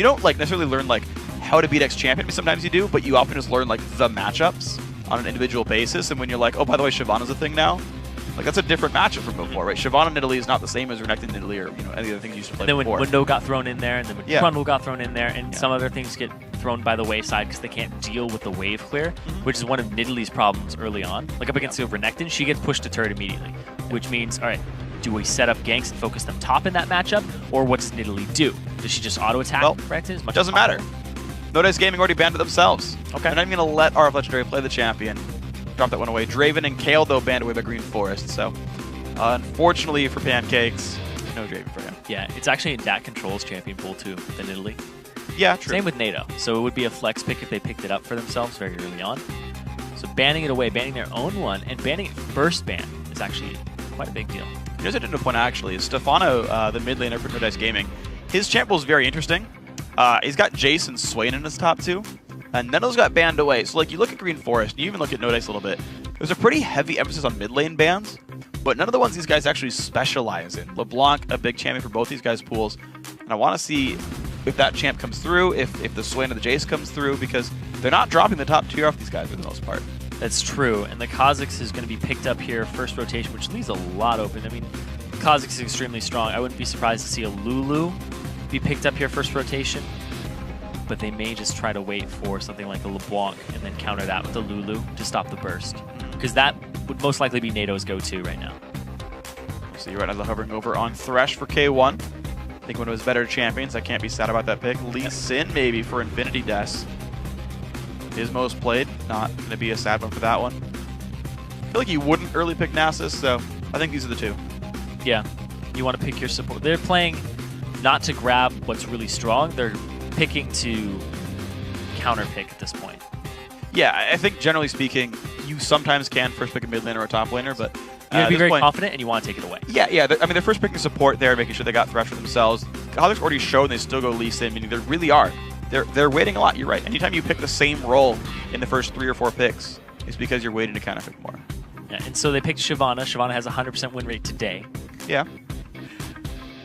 you don't like necessarily learn like how to beat X champion. I mean, sometimes you do, but you often just learn like the matchups on an individual basis. And when you're like, oh, by the way, Shyvana's a thing now, like that's a different matchup from before, right? Shyvana Nidalee is not the same as Renekton Nidalee or any other things you used to play and then before. when Window got thrown in there, and then when Trundle got thrown in there, and some other things get thrown by the wayside because they can't deal with the wave clear, which is one of Nidalee's problems early on. Like up against the Renekton, she gets pushed to turret immediately, which means, all right, do we set up ganks and focus them top in that matchup, or what does Nidalee do? Does she just auto-attack Renekton as much doesn't as matter. No Dice Gaming already banned it themselves. Okay. They're not even going to let RF Legendary play the champion. Drop that one away. Draven and Kayle, though, banned away by Green Forest. So, unfortunately for Pancakes, no Draven for him. Yeah, it's actually in Dat Control's champion pool, too, than Nidalee. Yeah, true. Same with NATO. So it would be a flex pick if they picked it up for themselves very early on. So banning it away, banning their own one, and banning it first ban is actually quite a big deal. Here's a point, actually. Stefano, the mid laner for No Dice Gaming, his champ pool is very interesting. He's got Jace and Swain in his top two, and none of those got banned away. So, like, you look at Green Forest, you even look at No Dice a little bit. There's a pretty heavy emphasis on mid lane bans, but none of the ones these guys actually specialize in. LeBlanc, a big champion for both these guys' pools, and I want to see if that champ comes through, if the Swain or the Jace comes through, because they're not dropping the top tier off these guys for the most part. That's true, and the Kha'Zix is going to be picked up here first rotation, which leaves a lot open. I mean, Kha'Zix is extremely strong. I wouldn't be surprised to see a Lulu be picked up here first rotation, but they may just try to wait for something like a LeBlanc and then counter that with a Lulu to stop the burst, because that would most likely be NATO's go-to right now. So you're right now hovering over on Thresh for K1. I think one of his better champions. I can't be sad about that pick. Lee Sin maybe for Infinity Deaths. His most played. Not going to be a sad one for that one. I feel like you wouldn't early pick Nasus, so I think these are the two. Yeah, you want to pick your support. They're playing not to grab what's really strong. They're picking to counter pick at this point. Yeah, I think generally speaking, you sometimes can first pick a mid laner or a top laner, but you have to be very confident and you want to take it away. Yeah. I mean, they're first picking support there, making sure they got Thresh for themselves. Kha'Zix already showed they still go Lee Sin, meaning they really are. They're waiting a lot. You're right. Anytime you pick the same role in the first 3 or 4 picks, it's because you're waiting to counter pick more. Yeah, and so they picked Shyvana. Shyvana has a 100% win rate today. Yeah.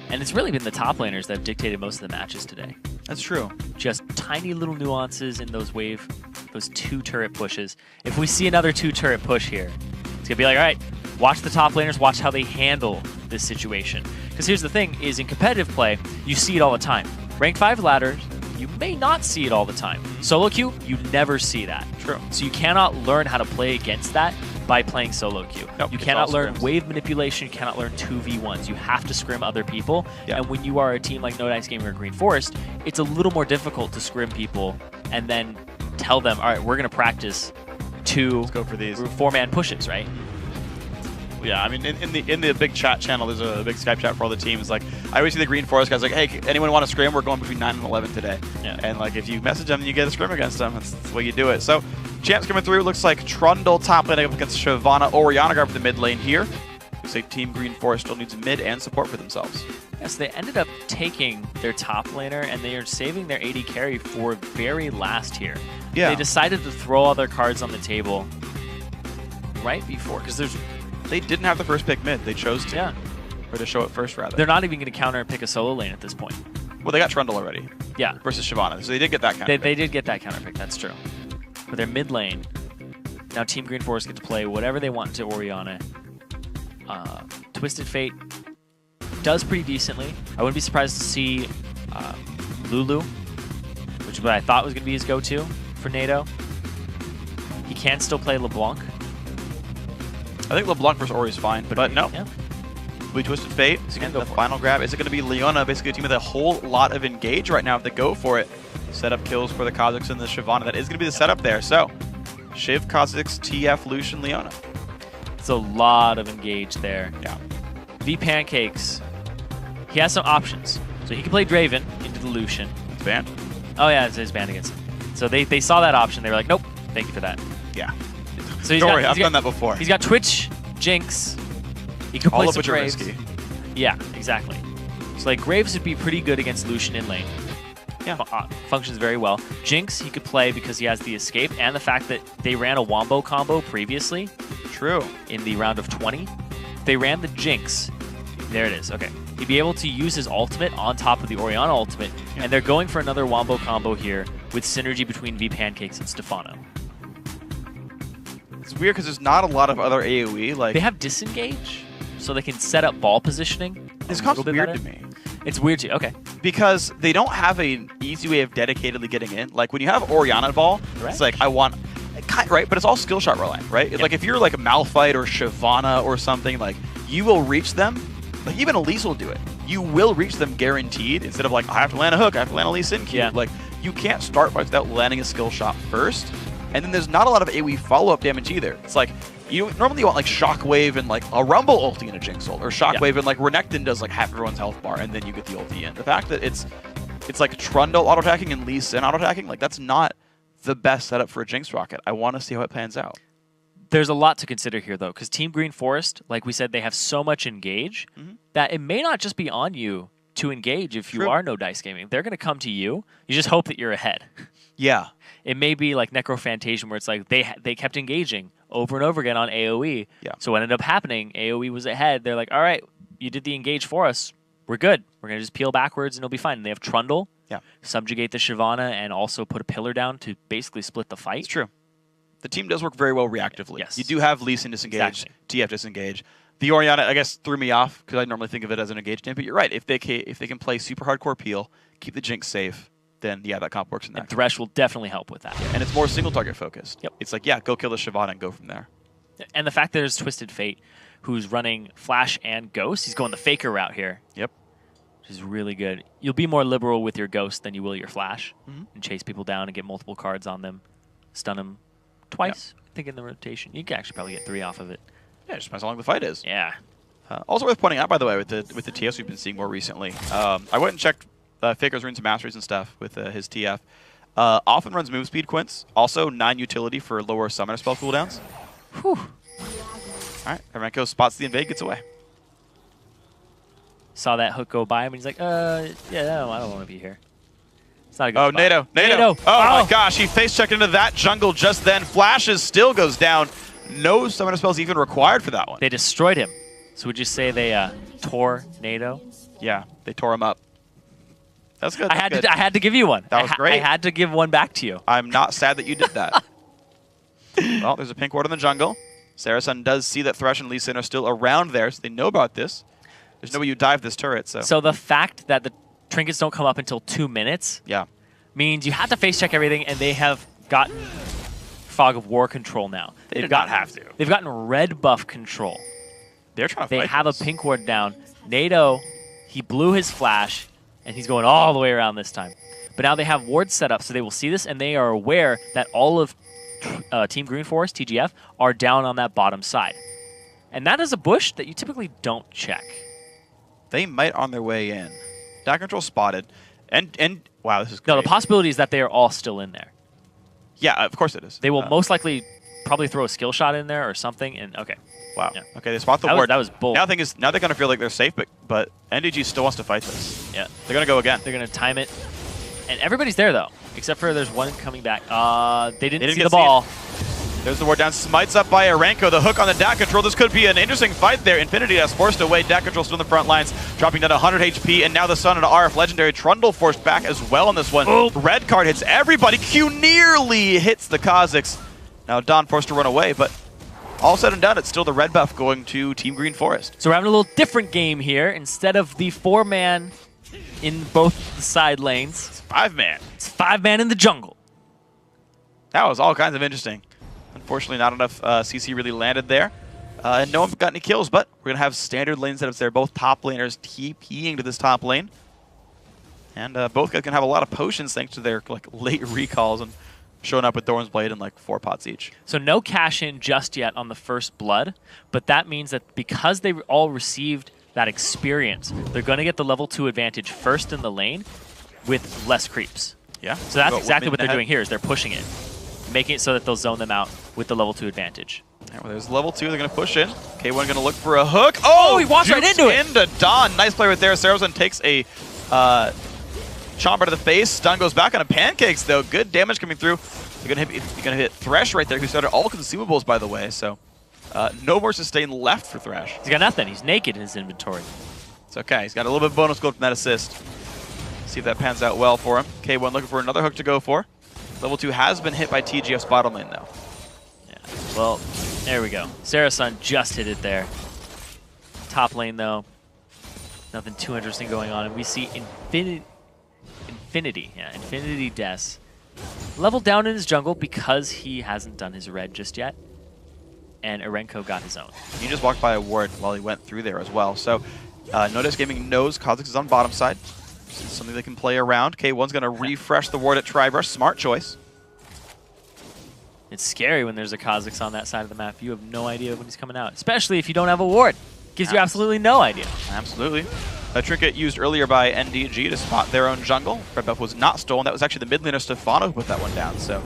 And it's really been the top laners that have dictated most of the matches today. That's true. Just tiny little nuances in those those 2 turret pushes. If we see another 2 turret push here, it's going to be like, all right, watch the top laners, watch how they handle this situation. Because here's the thing, is in competitive play, you see it all the time. Rank 5 ladders, you may not see it all the time. Solo queue, you never see that. True. So you cannot learn how to play against that by playing solo queue. Nope, you cannot learn wave manipulation, you cannot learn 2v1s. You have to scrim other people. Yeah. And when you are a team like No Dice Gaming or Green Forest, it's a little more difficult to scrim people and then tell them, all right, we're going to practice 2 Let's go for these 4-man pushes, right? Yeah, I mean, in the big chat channel, there's a big Skype chat for all the teams. Like, I always see the Green Forest guys like, hey, anyone want to scrim? We're going between 9 and 11 today. Yeah. And, like, if you message them, you get a scrim against them. That's the way you do it. So, champs coming through. Looks like Trundle top lane up against Shyvana. Orianna guard for the mid lane here. Looks like Team Green Forest still needs mid and support for themselves. Yes, they ended up taking their top laner, and they are saving their AD carry for very last here. Yeah. They decided to throw all their cards on the table right before, because they didn't have the first pick mid. They chose to. Yeah. Or to show it first, rather. They're not even going to counter and pick a solo lane at this point. Well, they got Trundle already. Yeah. Versus Shyvana. So they did get that counter pick. They did get that counter pick, that's true. But their mid lane, now Team Green Forest get to play whatever they want to Orianna. Twisted Fate does pretty decently. I wouldn't be surprised to see Lulu, which is what I thought was going to be his go-to for NATO. He can still play LeBlanc. I think LeBlanc versus Ori is fine, but no. Yeah. We Twisted Fate. Is it going to the final grab? Is it going to be Leona, basically a team with a whole lot of engage right now if they go for it? Setup kills for the Kha'Zix and the Shyvana. That is going to be the setup there. So, Shiv, Kha'Zix, TF, Lucian, Leona. It's a lot of engage there. Yeah. V Pancakes, he has some options. So he can play Draven into the Lucian. It's banned. Oh yeah, it's banned against him. So they saw that option. They were like, nope, thank you for that. Yeah. So Don't worry, I've done that before. He's got Twitch, Jinx. He could play all some of which Graves. are risky. Yeah, exactly. So like Graves would be pretty good against Lucian in lane. Yeah. Functions very well. Jinx he could play because he has the escape and the fact that they ran a Wombo combo previously. True. In the round of 20. They ran the Jinx. There it is. Okay. he'd be able to use his ultimate on top of the Orianna ultimate, and they're going for another wombo combo here with synergy between vPancakes and Stefano. It's weird because there's not a lot of other AoE. Like They have disengage, so they can set up ball positioning. this a comes little bit weird better. to me. It's weird too. Okay. Because they don't have an easy way of dedicatedly getting in. Like when you have Orianna ball, Correct. it's like I want, right? But it's all skill shot reliant, right? Yep. Like if you're like a Malphite or Shyvana or something, like you will reach them. Like even Elise will do it. You will reach them guaranteed instead of like I have to land a hook, I have to land a Lee Sin Q. Yeah. Like you can't start fights without landing a skill shot first. And then there's not a lot of AoE follow-up damage either. It's like you normally want like Shockwave and like a Rumble ulti in a Jinx ult, or Shockwave and like Renekton does like half everyone's health bar, and then you get the ulti in. The fact that it's like Trundle auto-attacking and Lee Sin auto-attacking, like that's not the best setup for a Jinx rocket. I want to see how it plans out. There's a lot to consider here, though, because Team Green Forest, like we said, they have so much engage that it may not just be on you to engage if you True. are no dice gaming. They're going to come to you. You just hope that you're ahead. Yeah. It may be like Necrophantasia, where it's like they kept engaging over and over again on AoE. Yeah. So what ended up happening, AoE was ahead. They're like, all right, you did the engage for us. We're good. We're going to just peel backwards and it'll be fine. And they have Trundle, subjugate the Shyvana, and also put a pillar down to basically split the fight. It's true. The team does work very well reactively. Yes. You do have Lee Sin disengage, Exactly. TF disengage. The Orianna, I guess, threw me off because I normally think of it as an engage team. But you're right. If they can play super hardcore peel, keep the Jinx safe, then yeah, that comp works in there. And Thresh will definitely help with that. And it's more single target focused. Yep. It's like, yeah, go kill the Shyvana and go from there. And the fact that there's Twisted Fate, who's running Flash and Ghost, he's going the Faker route here. Yep. Which is really good. You'll be more liberal with your Ghost than you will your Flash, Mhm. and chase people down and get multiple cards on them, stun them twice, I think, in the rotation. You can actually probably get 3 off of it. Yeah, it just depends how long the fight is. Yeah. Also worth pointing out, by the way, with the TFs we've been seeing more recently. I went and checked Faker's runes and masteries and stuff with his TF. Often runs move speed quints. Also 9 utility for lower summoner spell cooldowns. Whew. All right, Erenko spots the invade, gets away. Saw that hook go by him, and he's like, yeah, no, I don't want to be here. It's not a good Oh, spot. NATO. NATO. Oh my gosh, he face checked into that jungle just then. Flashes still goes down. No summoner spells even required for that one. They destroyed him. So would you say they tore NATO? Yeah, they tore him up. That's good. I had to give you one. That was great. I had to give one back to you. I'm not sad that you did that. Well, there's a pink ward in the jungle. Sarasun does see that Thresh and Lee Sin are still around there, so they know about this. There's no way you dive this turret, so. So the fact that the trinkets don't come up until 2 minutes Yeah. means you have to face check everything, and they have gotten Fog of War control now. They did not have to. They've gotten red buff control. They're trying to They fight have this. a pink ward down. NATO, he blew his flash, and he's going all the way around this time. But now they have wards set up, so they will see this, and they are aware that all of Team Green Forest, TGF, are down on that bottom side. And that is a bush that you typically don't check. They might on their way in. Dack control spotted. And wow, this is No, great. the possibility is that they are all still in there. Yeah, of course it is. They will most likely probably throw a skill shot in there or something, and okay. Wow. Yeah. Okay, they spot the That ward. was bold. Now they're gonna feel like they're safe, but NDG still wants to fight this. Yeah. They're gonna go again. They're going to time it. And everybody's there, though, except for there's one coming back. They didn't see get the ball. There's the ward down. Smites up by Erenko. The hook on the Dack control. This could be an interesting fight there. Infinity has forced away. Dack control still in the front lines, dropping down to 100 HP. And now the Sun and RF Legendary Trundle forced back as well on this one. Oh. Red card hits everybody. Q nearly hits the Kazakhs. Now Don forced to run away, but all said and done, it's still the red buff going to Team Green Forest. So we're having a little different game here. Instead of the 4-man in both the side lanes, 5-man. it's 5-man in the jungle. That was all kinds of interesting. Unfortunately, not enough CC really landed there. And no one got any kills, but we're going to have standard lane setups there. Both top laners TPing to this top lane. And both guys can have a lot of potions thanks to their late recalls and showing up with Thorn's Blade and 4 pots each. So no cash in just yet on the first blood, but that means that because they all received that experience, they're going to get the level 2 advantage first in the lane with less creeps. Yeah. So that's Go exactly mid what they're ahead. doing here is they're pushing it, making it so that they'll zone them out with the level 2 advantage. Yeah, well, there's level 2. They're going to push in. K1 going to look for a hook. Oh, he walks right jukes into it. Into Don. Nice play right there. Sarasun takes a chomp out of the face. Stun goes back on a Pancakes, though. Good damage coming through. You're going to hit Thresh right there, who started all consumables, by the way. So no more sustain left for Thresh. He's got nothing. He's naked in his inventory. It's okay. He's got a little bit of bonus gold from that assist. See if that pans out well for him. K1 looking for another hook to go for. Level 2 has been hit by TGF's bottom lane, though. Yeah. Well, there we go. Sarasun just hit it there. Top lane, though, nothing too interesting going on. And we see Infinity Des leveled down in his jungle because he hasn't done his red just yet. And Arenko got his own. He just walked by a ward while he went through there as well. So No Dice Gaming knows Kha'Zix is on bottom side. It's something they can play around. K1's going to refresh the ward at Tribrush. Smart choice. It's scary when there's a Kha'Zix on that side of the map. You have no idea when he's coming out, especially if you don't have a ward. Gives you absolutely no idea. Absolutely. A trinket used earlier by NDG to spot their own jungle. Red buff was not stolen. That was actually the mid laner Stefano who put that one down. So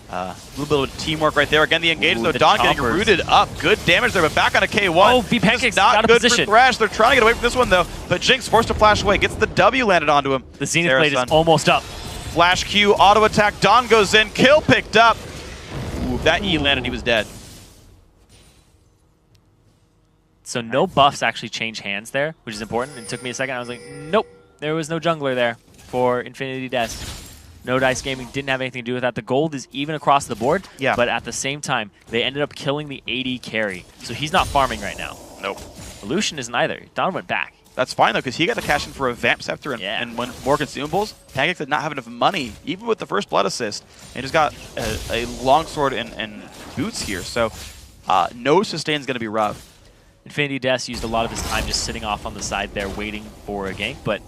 a little bit of teamwork right there. Again, the engage, though. Dawn getting rooted up. Good damage there, but back on a K1. Oh, Vpancakes not good position. for Thresh. They're trying to get away from this one, though. But Jinx forced to flash away. Gets the W landed onto him. The Zenith Blade is almost up. Flash Q, auto attack. Dawn goes in. Kill picked up. Ooh, that E landed. He was dead. So no buffs actually change hands there, which is important. It took me a second. I was like, nope, there was no jungler there for Infinity Des. No Dice Gaming didn't have anything to do with that. The gold is even across the board, but at the same time, they ended up killing the AD carry. So he's not farming right now. Nope. Lucian isn't either. Dawn went back. That's fine, though, because he got to cash in for a Vamp Scepter and more consumables. Pancakes did not have enough money, even with the first blood assist. And just got a longsword and boots here. So no sustain is going to be rough. Infinity Des used a lot of his time just sitting off on the side there waiting for a gank, but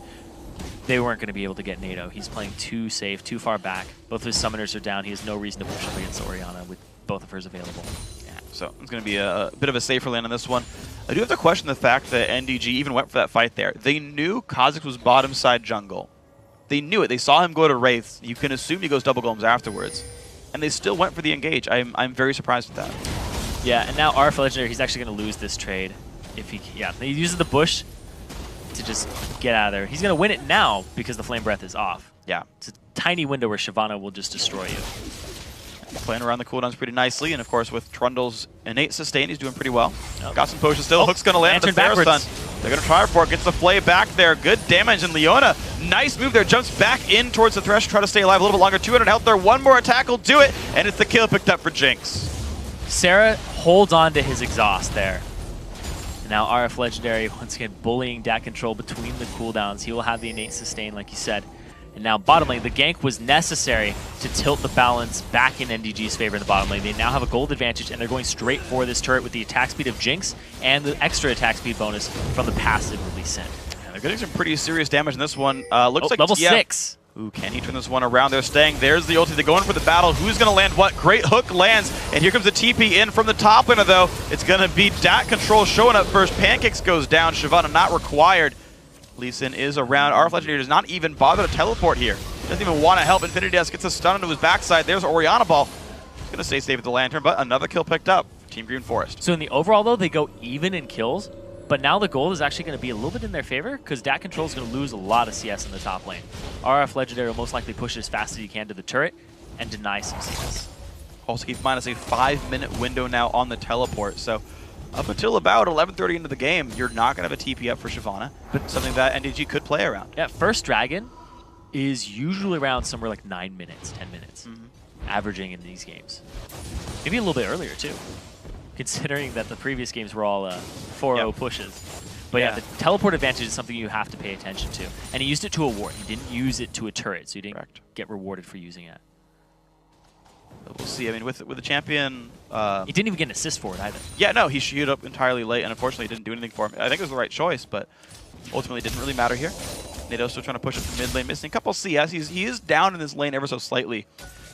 they weren't going to be able to get NATO. He's playing too safe, too far back. Both of his summoners are down. He has no reason to push up against Orianna with both of hers available. Yeah, so it's going to be a bit of a safer lane on this one. I do have to question the fact that NDG even went for that fight there. They knew Kha'Zix was bottom side jungle. They knew it. They saw him go to Wraiths. You can assume he goes double golems afterwards. And they still went for the engage. I'm very surprised with that. Yeah, and now RF Legendary, he's actually going to lose this trade. If he uses the bush to just get out of there. He's going to win it now because the Flame Breath is off. Yeah. It's a tiny window where Shyvana will just destroy you. Playing around the cooldowns pretty nicely, and of course with Trundle's innate sustain, he's doing pretty well. Got some potions still. Hook's going to land the Pharastun. They're going to try for it. Gets the Flay back there. Good damage, and Leona, nice move there. Jumps back in towards the Thresh, try to stay alive a little bit longer. 200 health there. One more attack will do it, and it's the kill picked up for Jinx. Sarah holds on to his exhaust there. Now RF Legendary, once again, bullying Dat Control between the cooldowns. He will have the innate sustain, like you said. And now bottom lane, the gank was necessary to tilt the balance back in NDG's favor in the bottom lane. They now have a gold advantage, and they're going straight for this turret with the attack speed of Jinx and the extra attack speed bonus from the passive release send. Yeah, they're getting some pretty serious damage in this one. Looks like level 6. Ooh, can he turn this one around? They're staying. There's the ulti. They're going for the battle. Who's going to land what? Great hook lands. And here comes the TP in from the top laner, though. It's going to be Dat Control showing up first. Pancakes goes down. Shyvana not required. Lee Sin is around. RF Legendary does not even bother to teleport here. Doesn't even want to help. Infinity Des gets a stun into his backside. There's Orianna Ball. He's going to stay safe with the Lantern, but another kill picked up. Team Green Forest. So in the overall, though, they go even in kills. But now the gold is actually going to be a little bit in their favor because Dat Control is going to lose a lot of CS in the top lane. RF Legendary will most likely push it as fast as he can to the turret and deny some CS. Also keep in mind, it's a 5-minute window now on the teleport. So up until about 11:30 into the game, you're not going to have a TP up for Shyvana, but something that NDG could play around. Yeah, first Dragon is usually around somewhere like 9 minutes, 10 minutes, averaging in these games. Maybe a little bit earlier, too, considering that the previous games were all 4-0 pushes. But yeah, the teleport advantage is something you have to pay attention to. And he used it to a ward. He didn't use it to a turret, so he didn't get rewarded for using it. But we'll see. I mean, with the champion... he didn't even get an assist for it either. Yeah, no, he shooed up entirely late, and unfortunately didn't do anything for him. I think it was the right choice, but ultimately didn't really matter here. Nado's still trying to push up the mid lane, missing a couple CS. He is down in this lane ever so slightly.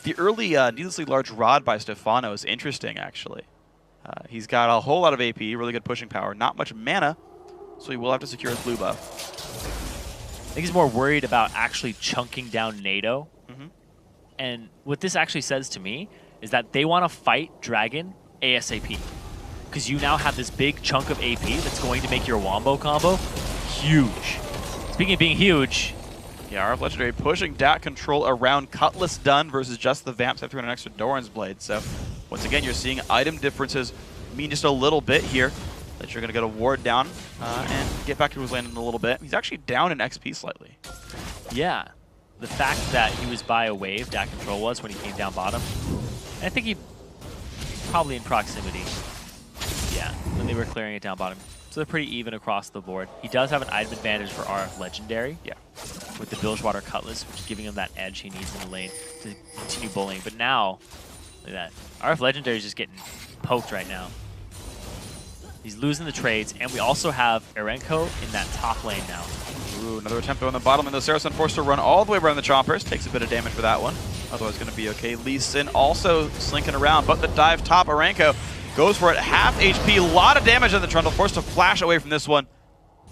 The early needlessly large rod by Stefano is interesting, actually. He's got a whole lot of AP, really good pushing power, not much mana, so he will have to secure his blue buff. I think he's more worried about actually chunking down NATO. And what this actually says to me is that they want to fight Dragon ASAP. Because you now have this big chunk of AP that's going to make your Wombo combo huge. Speaking of being huge... Yeah, RF Legendary pushing Dat Control around. Cutlass done versus just the Vamps after an extra Doran's Blade. So, once again, you're seeing item differences mean just a little bit here. That you're going to get a ward down and get back to his lane in a little bit. He's actually down in XP slightly. Yeah. The fact that he was by a wave, that control was when he came down bottom. And I think he probably in proximity. Yeah, when they were clearing it down bottom. So they're pretty even across the board. He does have an item advantage for RF Legendary. Yeah. With the Bilgewater Cutlass, which is giving him that edge he needs in the lane to continue bullying. But now, look at that. RF Legendary is just getting poked right now. He's losing the trades, and we also have Erenko in that top lane now. Ooh, another attempt on the bottom, and the Saracen forced to run all the way around the Chompers. Takes a bit of damage for that one. Otherwise, going to be okay. Lee Sin also slinking around, but the dive top, Erenko goes for it. Half HP, a lot of damage on the Trundle. Forced to flash away from this one.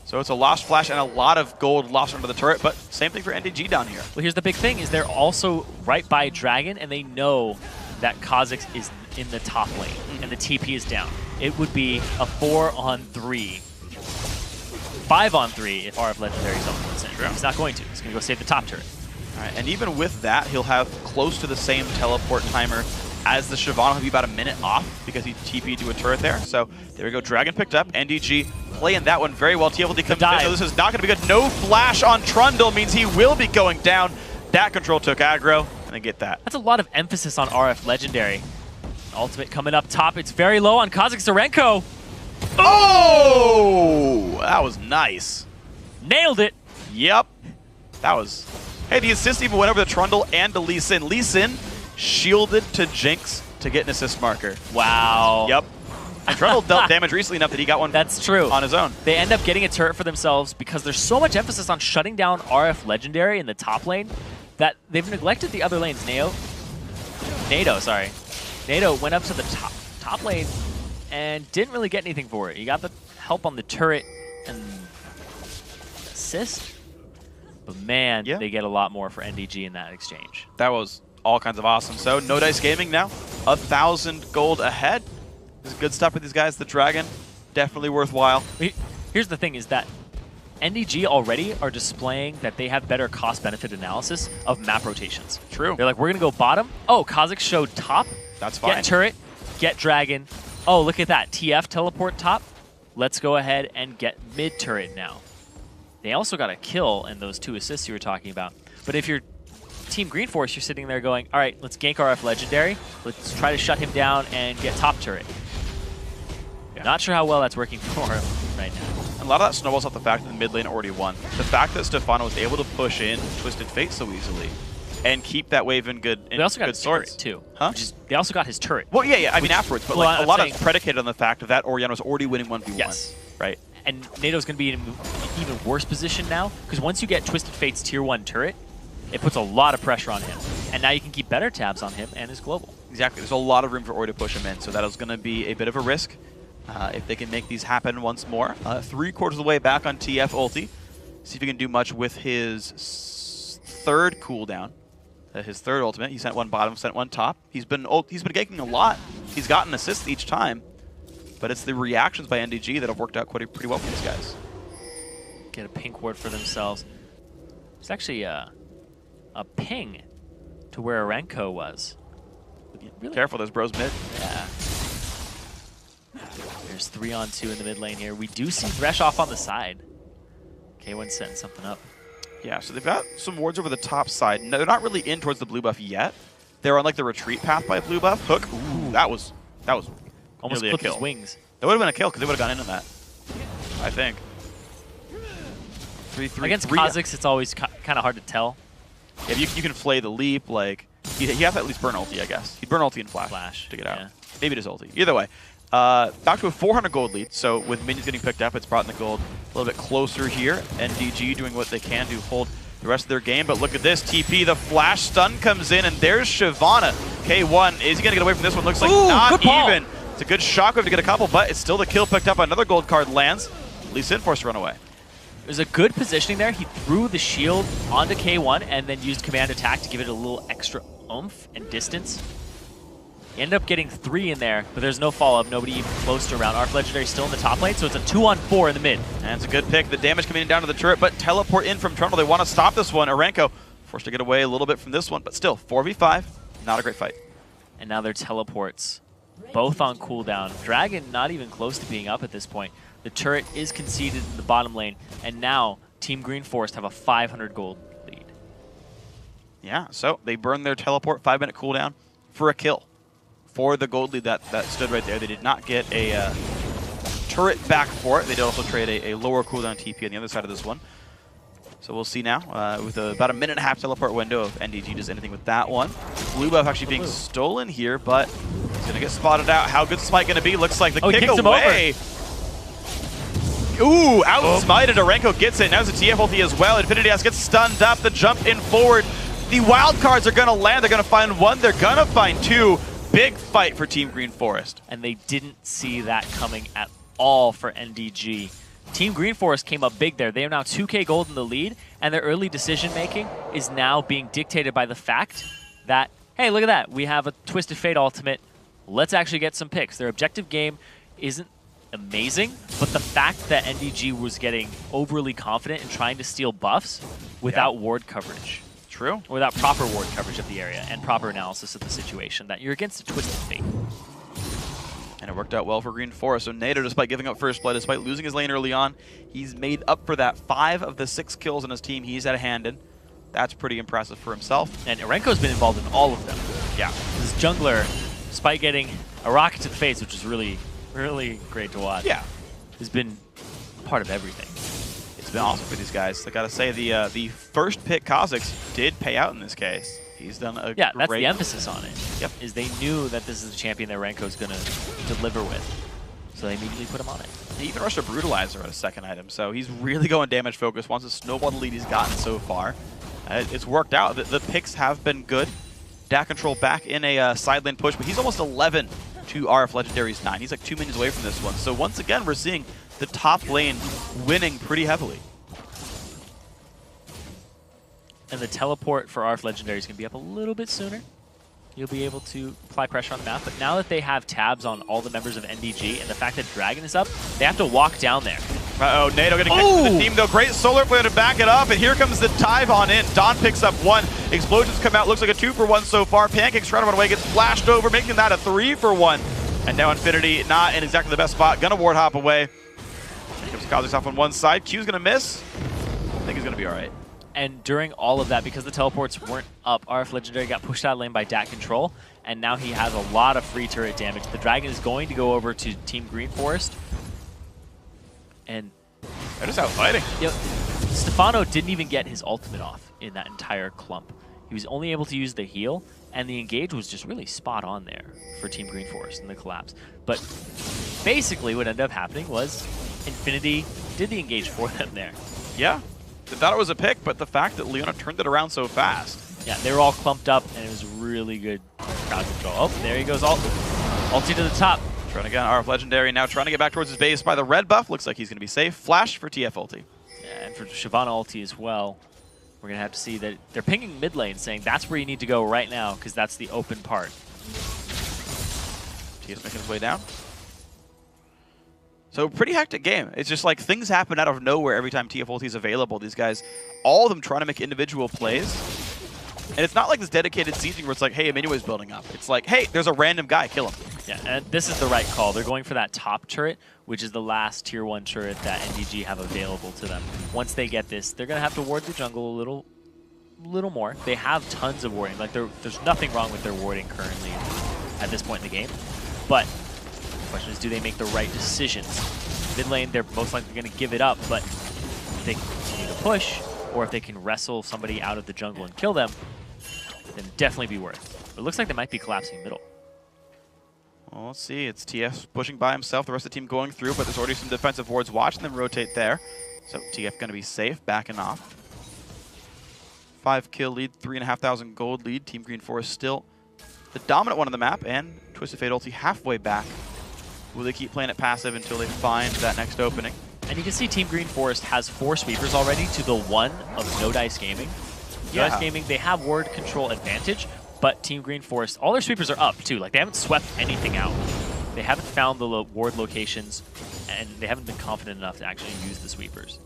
So it's a lost flash and a lot of gold lost under the turret, but same thing for NDG down here. Well, here's the big thing, is they're also right by Dragon, and they know that Kha'Zix is in the top lane, and the TP is down. It would be a 4-on-3. 5-on-3 if RF Legendary is on the center. He's not going to. He's going to go save the top turret. All right, and even with that, he'll have close to the same teleport timer as the Shyvana. He'll be about a minute off because he TP'd to a turret there. So there we go. Dragon picked up. NDG playing that one very well. TFLD comes in, so this is not going to be good. No flash on Trundle means he will be going down. That control took aggro, and they get that. That's a lot of emphasis on RF Legendary. Ultimate coming up top. It's very low on Kha'Zix Erenko. Oh! That was nice. Nailed it. Yep. That was... Hey, the assist even went over the Trundle and the Lee Sin. Lee Sin shielded to Jinx to get an assist marker. Wow. Yep. And Trundle dealt damage recently enough that he got one. That's true. On his own. They end up getting a turret for themselves because there's so much emphasis on shutting down RF Legendary in the top lane that they've neglected the other lanes. Nado went up to the top lane and didn't really get anything for it. He got the help on the turret and assist. But man, they get a lot more for NDG in that exchange. That was all kinds of awesome. So, No Dice Gaming now, 1,000 gold ahead. This is good stuff with these guys. The Dragon, definitely worthwhile. Here's the thing is that NDG already are displaying that they have better cost-benefit analysis of map rotations. True. They're like, we're going to go bottom. Oh, Kha'Zix showed top. That's fine. Get turret, get Dragon. Oh, look at that. TF teleport top. Let's go ahead and get mid turret now. They also got a kill and those 2 assists you were talking about. But if you're Team Green Force, you're sitting there going, all right, let's gank RF Legendary. Let's try to shut him down and get top turret. Yeah. Not sure how well that's working for him right now. A lot of that snowballs off the fact that the mid lane already won. The fact that Stefano was able to push in Twisted Fate so easily and keep that wave in good They also got good his sorts. turret, too. Huh? They also got his turret. Well, yeah. I mean, afterwards. But well, like, a lot of it's predicated on the fact that Orianna was already winning 1v1. Yes. Right? And Nado's going to be in an even worse position now, because once you get Twisted Fate's tier 1 turret, it puts a lot of pressure on him. And now you can keep better tabs on him and his global. Exactly. There's a lot of room for Ori to push him in, so that is going to be a bit of a risk if they can make these happen once more. 3/4 of the way back on TF ulti. See if he can do much with his third cooldown. His third ultimate. He sent one bottom, sent one top. He's been ganking a lot. He's gotten assists each time. But it's the reactions by NDG that have worked out pretty well for these guys. Get a pink ward for themselves. It's actually a ping to where Erenko was. Really? Careful, there's bros mid. Yeah. There's 3-on-2 in the mid lane here. We do see Thresh off on the side. K1's setting something up. Yeah, so they've got some wards over the top side. No, they're not really in towards the blue buff yet. They're on like the retreat path by blue buff. Hook. Ooh, that was almost nearly clipped a kill. his wings. That would have been a kill because they would have gone into that. I think. 3-3. Against Kha'Zix, it's always kind of hard to tell. Yeah, you can flay the leap. Like you have to at least burn ulti, I guess. He'd burn ulti and flash to get out. Maybe it is ulti. Either way. Back to a 400 gold lead, so with minions getting picked up, it's brought in the gold a little bit closer here. NDG doing what they can to hold the rest of their game, but look at this. TP, the flash stun comes in, and there's Shyvana. K1, is he going to get away from this one? Looks like not even. It's a good shockwave to get a couple, but it's still the kill picked up. Another gold card lands. Lee Sin forced to run away. There's a good positioning there. He threw the shield onto K1 and then used command attack to give it a little extra oomph and distance. He ended up getting 3 in there, but there's no follow-up. Nobody even close to around. RF Legendary still in the top lane, so it's a 2-on-4 in the mid. And it's a good pick. The damage coming down to the turret, but teleport in from Trundle. They want to stop this one. Erenko forced to get away a little bit from this one, but still, 4v5, not a great fight. And now their teleports both on cooldown. Dragon not even close to being up at this point. The turret is conceded in the bottom lane, and now Team Green Forest have a 500 gold lead. Yeah, so they burned their teleport 5-minute cooldown for a kill. For the gold lead that stood right there. They did not get a turret back for it. They did also trade a lower cooldown TP on the other side of this one. So we'll see now, with about a minute-and-a-half teleport window, if NDG does anything with that one. Blue buff actually being stolen here, but he's going to get spotted out. How good's Spike going to be? Looks like the kick away. Ooh, outsmited. Arenko gets it. Now it's a TF ulti as well. Infinity House gets stunned up. The jump in forward. The wild cards are going to land. They're going to find one. They're going to find two. Big fight for Team Green Forest. And they didn't see that coming at all for NDG. Team Green Forest came up big there. They are now 2k gold in the lead, and their early decision-making is now being dictated by the fact that, hey, look at that. We have a Twisted Fate ultimate. Let's actually get some picks. Their objective game isn't amazing, but the fact that NDG was getting overly confident in trying to steal buffs without ward coverage. True. Without proper ward coverage of the area and proper analysis of the situation, that you're against a Twisted Fate. And it worked out well for Green Forest. So Nader, despite giving up first blood, despite losing his lane early on, he's made up for that. 5 of the 6 kills on his team he's had a hand in. That's pretty impressive for himself. And Arenko's been involved in all of them. Yeah. This jungler, despite getting a rocket to the face, which is really, really great to watch, has been part of everything. It's been awesome for these guys. I gotta say, the first pick Kha'Zix did pay out in this case. He's done a that's the emphasis on it. Yep. Is they knew that this is a champion that Arenko's going to deliver with. So they immediately put him on it. He even rushed a Brutalizer at a second item, so he's really going damage focused, wants to snowball the lead he's gotten so far. It's worked out. The picks have been good. DAC Control back in a side lane push, but he's almost 11 to RF Legendary's 9. He's like 2 minions away from this one. So once again, we're seeing the top lane winning pretty heavily. And the teleport for RF Legendary is going to be up a little bit sooner. You'll be able to apply pressure on the map. But now that they have tabs on all the members of NDG and the fact that Dragon is up, they have to walk down there. Uh-oh, Nato getting kicked to the team, though. Great solar flare to back it up, and here comes the dive on in. Dawn picks up 1. Explosions come out. Looks like a 2-for-1 so far. Pancakes trying to run away, gets flashed over, making that a 3-for-1. And now Infinity not in exactly the best spot. Gonna ward hop away. Here comes Kha'Zix off on one side. Q's gonna miss. I think he's gonna be all right. And during all of that, because the teleports weren't up, RF Legendary got pushed out of lane by DAC Control, and now he has a lot of free turret damage. The Dragon is going to go over to Team Green Forest. And they're just out fighting. Stefano didn't even get his ultimate off in that entire clump. He was only able to use the heal, and the engage was just really spot on there for Team Green Forest in the collapse. But basically what ended up happening was Infinity did the engage for them there. Yeah. They thought it was a pick, but the fact that Leona turned it around so fast. Yeah, they were all clumped up, and it was really good crowd control. Oh, there he goes, ulti to the top. Trying to get RF Legendary, now trying to get back towards his base by the red buff. Looks like he's going to be safe. Flash for TF ulti. Yeah, and for Shyvana ulti as well. We're going to have to see that they're pinging mid lane, saying that's where you need to go right now, because that's the open part. TF's making his way down. So pretty hectic game. It's just like things happen out of nowhere every time TF ulti is available. These guys, all of them trying to make individual plays. And it's not like this dedicated sieging where it's like, hey, Emmanuel's building up. It's like, hey, there's a random guy, kill him. Yeah, and this is the right call. They're going for that top turret, which is the last tier 1 turret that NDG have available to them. Once they get this, they're going to have to ward the jungle a little more. They have tons of warding. Like there's nothing wrong with their warding currently at this point in the game. But the question is, do they make the right decisions? Mid lane, they're most likely going to give it up, but if they continue to push, or if they can wrestle somebody out of the jungle and kill them, then definitely be worth. But it looks like they might be collapsing middle. Well, let's see. It's TF pushing by himself, the rest of the team going through, but there's already some defensive wards watching them rotate there. So TF going to be safe, backing off. 5 kill lead, 3,500 gold lead. Team Green Forest still the dominant one on the map, and Twisted Fate ulti halfway back. Will they keep playing it passive until they find that next opening? And you can see Team Green Forest has 4 sweepers already to the 1 of No Dice Gaming. No Dice Gaming, they have ward control advantage, but Team Green Forest, all their sweepers are up too. Like, they haven't swept anything out. They haven't found the ward locations, and they haven't been confident enough to actually use the sweepers.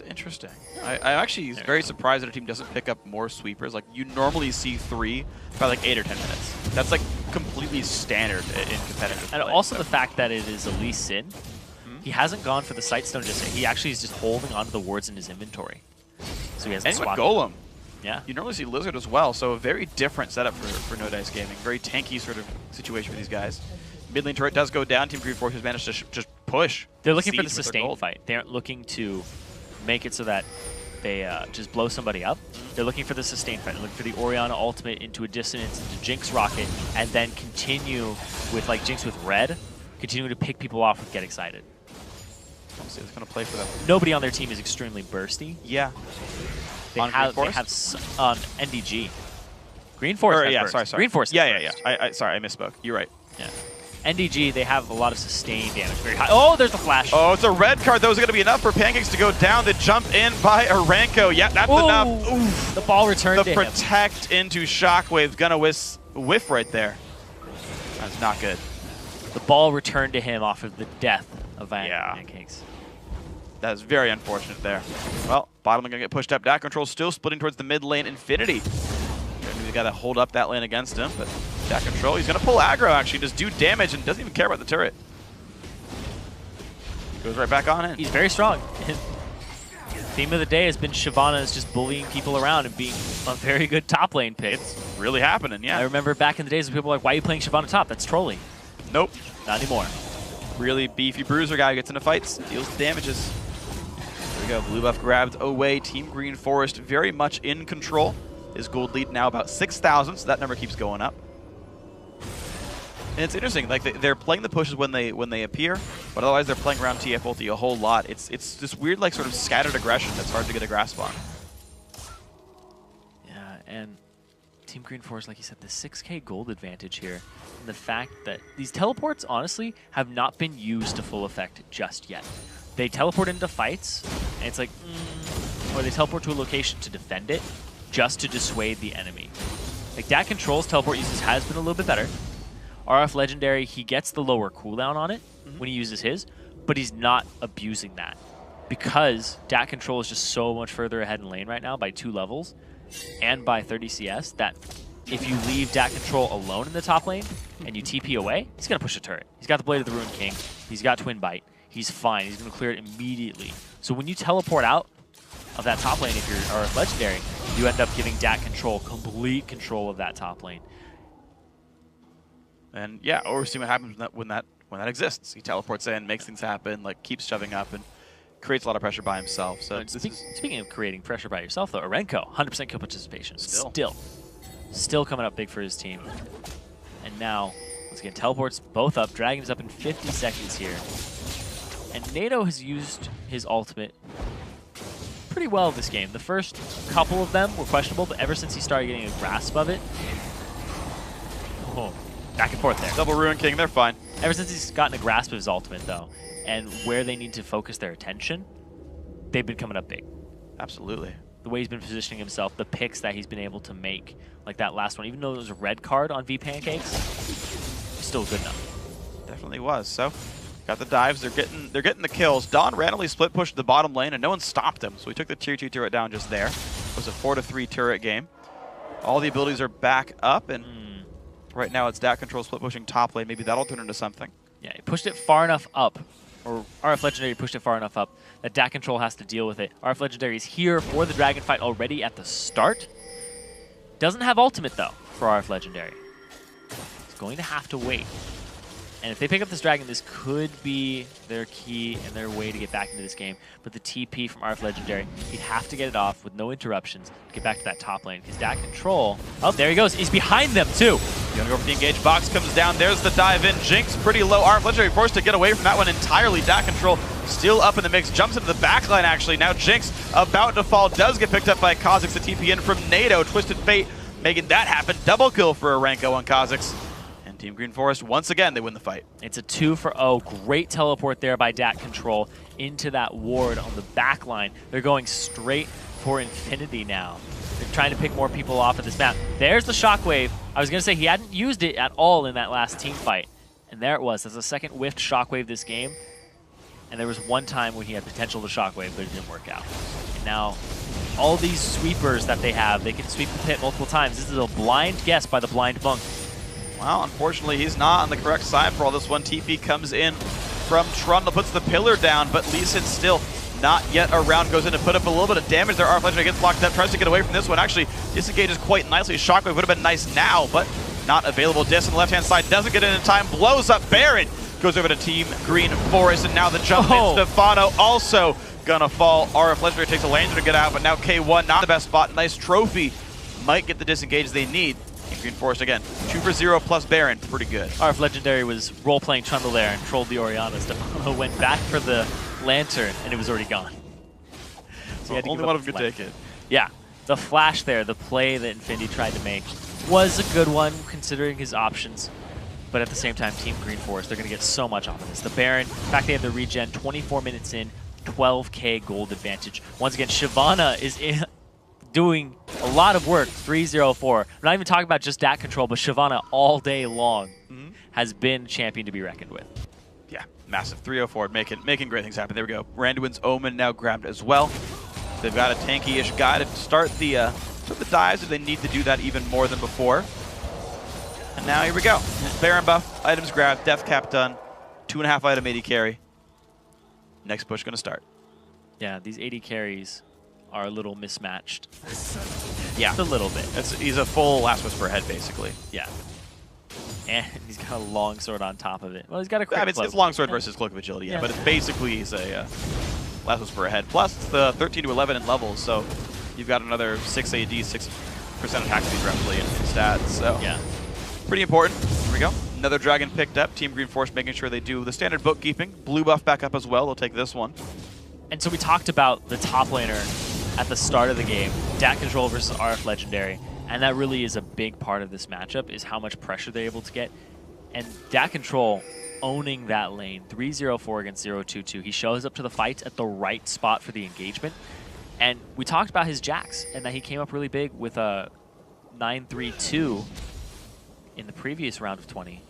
It's interesting. I actually very surprised that a team doesn't pick up more sweepers. Like, you normally see 3 by like 8 or 10 minutes. That's like completely standard in competitive And play, also so. the fact that it is Elise Sin, he hasn't gone for the Sightstone just yet. He actually is just holding onto the wards in his inventory. So he hasn't And with swapped. Golem. Yeah. You normally see Lizard as well, so a very different setup for No Dice Gaming. Very tanky sort of situation for these guys. Mid lane turret does go down. Team Green Force has managed to just push. They're looking for the Siege with their sustained gold. fight. They aren't looking to make it so that they just blow somebody up. They're looking for the sustained fight. They're looking for the Orianna ultimate into a dissonance, into Jinx rocket, and then continue with like Jinx with red, continuing to pick people off with Get Excited. Let's see, it's going to play for them. Nobody on their team is extremely bursty. Yeah. They On have Green Forest? on NDG. Green Forest has Yeah, burst. sorry. Green Forest. Yeah, has yeah, burst. yeah. Sorry, I misspoke. You're right. Yeah. NDG, they have a lot of sustained damage. Very high. Oh, there's the flash. Oh, it's a red card. That was going to be enough for Pancakes to go down. The jump in by Aranko. Yeah, that's enough. Oof. The ball returned The to him. protect into Shockwave. Gonna whiff right there. That's not good. The ball returned to him off of the death of Pancakes. That is very unfortunate there. Well, bottom lane gonna get pushed up. Dash Control still splitting towards the mid lane. Infinity. We gotta hold up that lane against him, but Dash Control, he's gonna pull aggro actually, just do damage and doesn't even care about the turret. Goes right back on in. He's very strong. Theme of the day has been Shyvana is just bullying people around and being a very good top lane pick. It's really happening, yeah. I remember back in the days when people were like, why are you playing Shyvana top? That's trolling. Nope. Not anymore. Really beefy bruiser guy who gets into fights, deals the damages. There we go, blue buff grabbed away. Team Green Forest very much in control. His gold lead now about 6,000, so that number keeps going up. And it's interesting, like they're playing the pushes when they appear, but otherwise they're playing around TF ulti a whole lot. It's this weird like sort of scattered aggression that's hard to get a grasp on. Yeah, and Team Green Forest, like you said, the 6k gold advantage here. And the fact that these teleports, honestly, have not been used to full effect just yet. They teleport into fights, and it's like, or they teleport to a location to defend it, just to dissuade the enemy. Like, Dat Control's teleport uses has been a little bit better. RF Legendary, he gets the lower cooldown on it when he uses his, but he's not abusing that. Because Dat Control is just so much further ahead in lane right now by 2 levels, and by 30 CS, that if you leave Dat Control alone in the top lane, and you TP away, he's going to push a turret. He's got the Blade of the Ruined King, he's got Twin Bite, he's fine, he's going to clear it immediately. So when you teleport out of that top lane, if you're RF Legendary, you end up giving Dat Control complete control of that top lane. And yeah, or see what happens when that exists. He teleports in, makes things happen, like keeps shoving up, and creates a lot of pressure by himself. So Speaking of creating pressure by yourself, though, Arenko, 100% kill participation. Still coming up big for his team. And now, once again, teleports both up. Dragon's up in 50 seconds here. And NATO has used his ultimate pretty well this game. The first couple of them were questionable, but ever since he started getting a grasp of it, back and forth there. Double Ruin King, they're fine. Ever since he's gotten a grasp of his ultimate, though, and where they need to focus their attention, they've been coming up big. Absolutely. The way he's been positioning himself, the picks that he's been able to make, like that last one, even though it was a red card on V Pancakes, still good enough. Definitely was. So, got the dives. They're getting the kills. Dawn randomly split pushed the bottom lane, and no one stopped him. So he took the tier 2 turret down just there. It was a 4-3 turret game. All the abilities are back up, and right now it's Dat Control split pushing top lane. Maybe that'll turn into something. Yeah, he pushed it far enough up, or RF Legendary pushed it far enough up that Dat Control has to deal with it. RF Legendary is here for the dragon fight already at the start. Doesn't have ultimate, though, for RF Legendary. He's going to have to wait. And if they pick up this dragon, this could be their key and their way to get back into this game. But the TP from RF Legendary, he'd have to get it off with no interruptions to get back to that top lane. Because Dat Control, oh, there he goes. He's behind them, too. Gonna go for the engage. Box comes down. There's the dive in. Jinx pretty low. RF Legendary forced to get away from that one entirely. Dat Control still up in the mix. Jumps into the back line, actually. Now Jinx about to fall. Does get picked up by Kha'Zix. The TP in from NATO. Twisted Fate making that happen. Double kill for Aranko on Kha'Zix. Team Green Forest, once again, they win the fight. It's a 2-for-0. Great teleport there by Dat Control into that ward on the back line. They're going straight for Infinity now. They're trying to pick more people off of this map. There's the Shockwave. I was going to say he hadn't used it at all in that last team fight. And there it was. That's the second whiffed Shockwave this game. And there was one time when he had potential to Shockwave, but it didn't work out. And now, all these sweepers that they have, they can sweep the pit multiple times. This is a blind guess by the blind monk. Well, unfortunately, he's not on the correct side for all this one. TP comes in from Trundle, puts the pillar down, but Lee Sin still not yet around, goes in to put up a little bit of damage there. RF Legendary gets blocked up, tries to get away from this one. Actually, disengages quite nicely. Shockwave would have been nice now, but not available. Dis on the left-hand side doesn't get in time, blows up Baron. Goes over to Team Green Forest, and now the jump in. Stefano also gonna fall. RF Legendary takes a lantern to get out, but now K1 not the best spot. Nice trophy. Might get the disengage they need. Green Forest again. 2 for 0 plus Baron. Pretty good. RF Legendary was role-playing Trundle there and trolled the Orianna. Stefano went back for the lantern, and it was already gone. So only one of them could take it. Yeah. The flash there, the play that Infinity tried to make, was a good one considering his options. But at the same time, Team Green Forest, they're going to get so much off of this. The Baron, in fact, they have the regen 24 minutes in, 12k gold advantage. Once again, Shyvana is doing a lot of work, 3-0-4. We're not even talking about just DAC control, but Shyvana all day long has been champion to be reckoned with. Yeah, massive 304, making great things happen. There we go. Randuin's Omen now grabbed as well. They've got a tanky-ish guy to start the dives if they need to do that even more than before. And now here we go. Baron buff, items grabbed, death cap done, 2.5 item AD carry. Next push gonna start. Yeah, these AD carries are a little mismatched. Yeah. Just a little bit. He's a full Last Whisper head, basically. Yeah. And he's got a long sword on top of it. Well, he's got a quick cloak. It's long sword versus cloak of agility, yeah. But it's basically he's a Last Whisper ahead. Plus, it's the 13 to 11 in levels, so you've got another 6 AD, 6% attack speed roughly in stats. So yeah, pretty important. Here we go. Another dragon picked up. Team Green Force making sure they do the standard bookkeeping. Blue buff back up as well. They'll take this one. And so we talked about the top laner at the start of the game, DAC control versus RF Legendary, and that really is a big part of this matchup, is how much pressure they're able to get. And DAC control owning that lane, 3-0-4 against 0-2-2. He shows up to the fight at the right spot for the engagement. And we talked about his Jax, and that he came up really big with a 9-3-2 in the previous round of 20.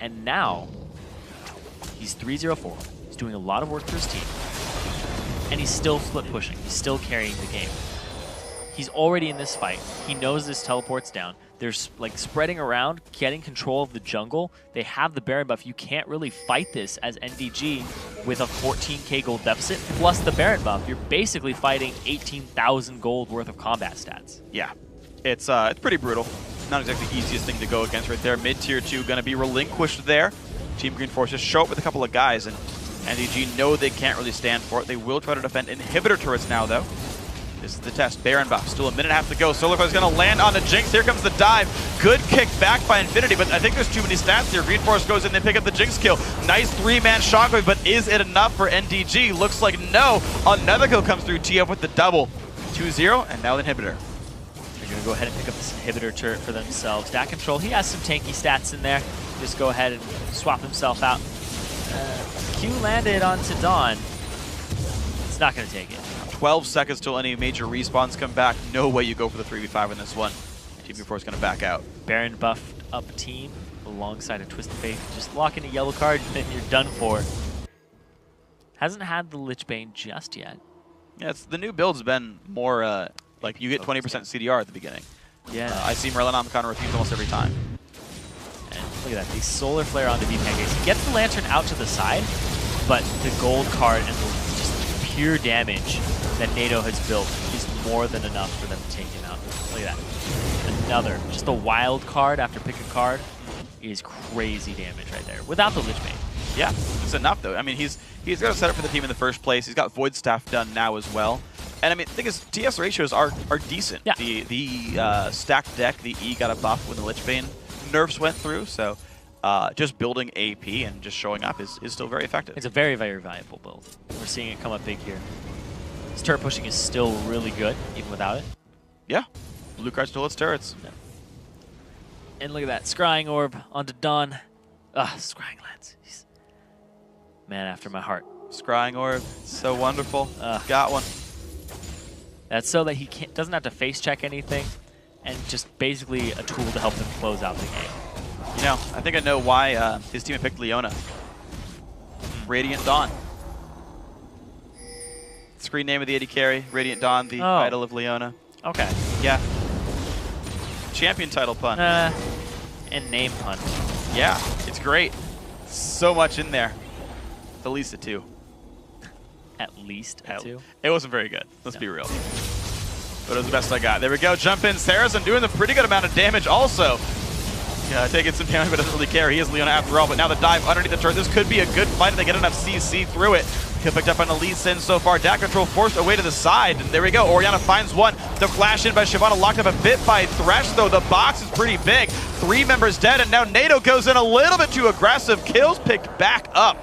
And now, he's 3-0-4. He's doing a lot of work for his team. And he's still split pushing. He's still carrying the game. He's already in this fight. He knows this teleport's down. They're like spreading around, getting control of the jungle. They have the Baron buff. You can't really fight this as NDG with a 14k gold deficit plus the Baron buff. You're basically fighting 18,000 gold worth of combat stats. Yeah, it's pretty brutal. Not exactly the easiest thing to go against right there. Mid-tier 2 going to be relinquished there. Team Green Force just show up with a couple of guys, and NDG know they can't really stand for it. They will try to defend inhibitor turrets now, though. This is the test. Baron buff. Still a minute and a half to go. Solarflare is going to land on the Jinx. Here comes the dive. Good kick back by Infinity, but I think there's too many stats here. Green Force goes in, they pick up the Jinx kill. Nice 3-man Shockwave, but is it enough for NDG? Looks like no. Another kill comes through. TF with the double. 2-0, and now the inhibitor. They're going to go ahead and pick up this inhibitor turret for themselves. DAC control, he has some tanky stats in there. Just go ahead and swap himself out. Q landed onto Dawn. It's not going to take it. 12 seconds till any major respawns come back. No way you go for the 3v5 in this one. Team Green Force is going to back out. Baron buffed up team alongside a Twisted Faith. Just lock in a yellow card and then you're done for. Hasn't had the Lich Bane just yet. Yeah, the new build's been more like you get 20% CDR at the beginning. Yeah. I see Merlin on the counter refuse almost every time. And look at that, the Solar Flare onto V-Pancakes. He gets the Lantern out to the side, but the gold card and the just pure damage that NATO has built is more than enough for them to take him out. Look at that. Another, just a wild card after pick a card is crazy damage right there, without the Lich Bane. Yeah, it's enough though. I mean, he's got a setup for the team in the first place. He's got Void Staff done now as well. And I mean, the thing is, TS ratios are decent. Yeah. The stacked deck, the E got a buff when the Lich Bane nerfs went through, so just building AP and just showing up is still very effective. It's a very, very valuable build. We're seeing it come up big here. His turret pushing is still really good, even without it. Yeah, blue card still its turrets. Yeah. And look at that, Scrying Orb onto Dawn. Scrying Lens. He's man after my heart. Scrying Orb, so wonderful. Got one. That's so that he doesn't have to face check anything, and just basically a tool to help them close out the game. You know, I think I know why his team picked Leona. Radiant Dawn. screen name of the AD carry. Radiant Dawn, the idol of Leona. Okay. Yeah. Champion title pun. And name pun. Yeah, it's great. So much in there. At least a 2. At least a 2? It wasn't very good. Let's be real. But it was the best I got. There we go. Jump in. Saracen doing a pretty good amount of damage also. Yeah, taking some damage, but doesn't really care. He is Leona after all, but now the dive underneath the turret. This could be a good fight if they get enough CC through it. Kill picked up on the lead sin so far. DAC control forced away to the side. And there we go. Orianna finds one. The flash in by Shyvana, locked up a bit by Thresh, though. The box is pretty big. 3 members dead, and now NATO goes in a little bit too aggressive. Kills picked back up.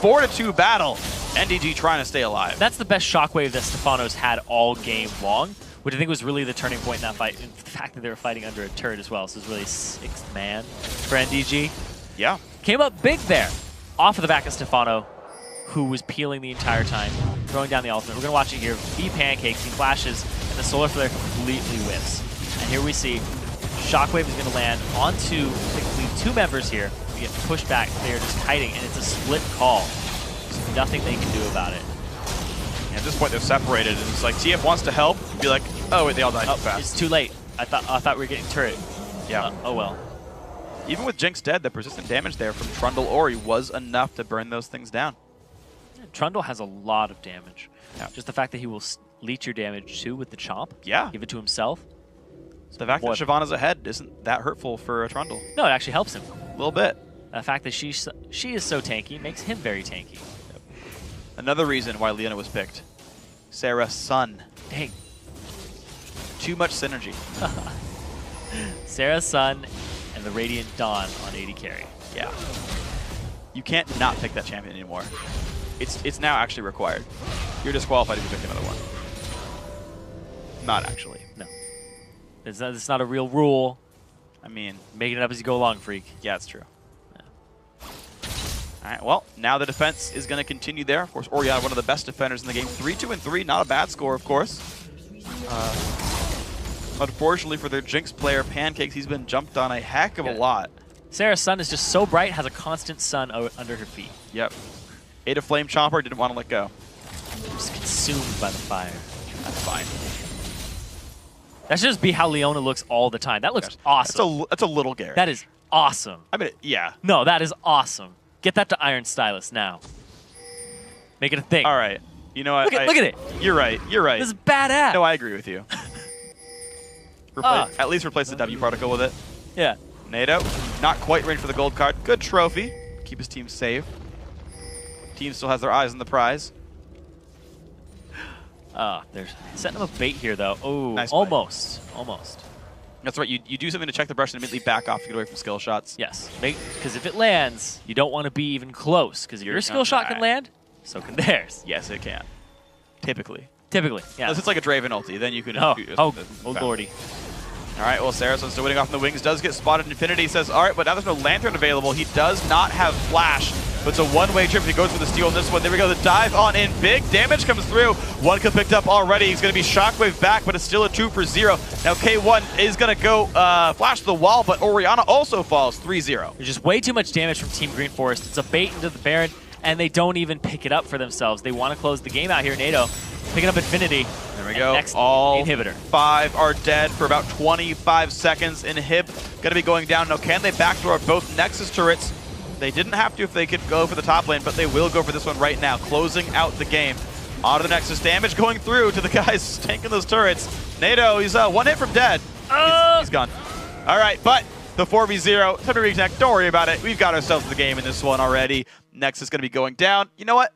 4-2 battle. NDG trying to stay alive. That's the best shockwave that Stefano's had all game long, which I think was really the turning point in that fight. And the fact that they were fighting under a turret as well. So it was really 6th man for NDG. Yeah. Came up big there, off of the back of Stefano, who was peeling the entire time, throwing down the ultimate. We're going to watch it here. He pancakes, he flashes, and the solar flare completely whiffs. And here we see Shockwave is going to land onto technically 2 members here. We get pushed back. They are just kiting, and it's a split call. There's nothing they can do about it. And at this point, they're separated, and it's like TF wants to help. Be like, oh wait, they all died too fast. It's too late. I thought we were getting turret. Yeah. Oh well. Even with Jinx dead, the persistent damage there from Trundle Ori was enough to burn those things down. Trundle has a lot of damage. Yeah. Just the fact that he will leech your damage too with the chomp. Yeah. Give it to himself. So the fact that Shyvana's ahead isn't that hurtful for a Trundle. No, it actually helps him. A little bit. The fact that she is so tanky makes him very tanky. Yep. Another reason why Leona was picked. Sarah's son. Dang. Too much synergy. Sarah's son and the Radiant Dawn on AD carry. Yeah. You can't not pick that champion anymore. It's now actually required. You're disqualified if you pick another one. Not actually. No. It's not a real rule. I mean, making it up as you go along, freak. Yeah, it's true. Yeah. All right, well, now the defense is going to continue there. Of course, Orianna, one of the best defenders in the game. 3-2-3, not a bad score, of course. Unfortunately for their Jinx player, Pancakes, he's been jumped on a heck of a lot. Sarah's sun is just so bright, has a constant sun under her feet. Yep. Ate a Flame Chomper, didn't want to let go. Just consumed by the fire. That's fine. That should just be how Leona looks all the time. That looks awesome. That's a little garish. That is awesome. I mean, yeah. No, that is awesome. Get that to Iron Stylus now. Make it a thing. All right. You know what? Look at it. You're right. You're right. This is badass. No, I agree with you. At least replace the W particle with it. Yeah. NATO, not quite ready for the gold card. Good trophy. Keep his team safe. Team still has their eyes on the prize. They're setting up a bait here, though. Oh, nice almost. Almost. That's right. You do something to check the brush and immediately back off to get away from skill shots. Yes. Because if it lands, you don't want to be even close. Because if your skill shot can land, so can theirs. Yes, it can. Typically. Typically, yeah. Unless it's like a Draven ulti, then you can... Oh lordy. All right, well, Saracen's still winning off in the wings. Does get spotted. Infinity says, all right, but now there's no Lantern available. He does not have Flash, but it's a one-way trip. He goes for the steal on this one. There we go. The dive on in. Big damage comes through. One kill picked up already. He's going to be Shockwave back, but it's still a 2-for-0. Now K1 is going to go flash to the wall, but Orianna also falls 3-0. There's just way too much damage from Team Green Forest. It's a bait into the Baron, and they don't even pick it up for themselves. They want to close the game out here. NATO picking up Infinity. There we go. Next all inhibitor. 5 are dead for about 25 seconds. Inhib going to be going down. Now, can they backdoor both Nexus turrets? They didn't have to if they could go for the top lane, but they will go for this one right now, closing out the game. Onto the Nexus. Damage going through to the guys tanking those turrets. NATO, he's one hit from dead. He's gone. All right, but the 4v0, time to reconnect. Don't worry about it. We've got ourselves the game in this one already. Nexus going to be going down. You know what?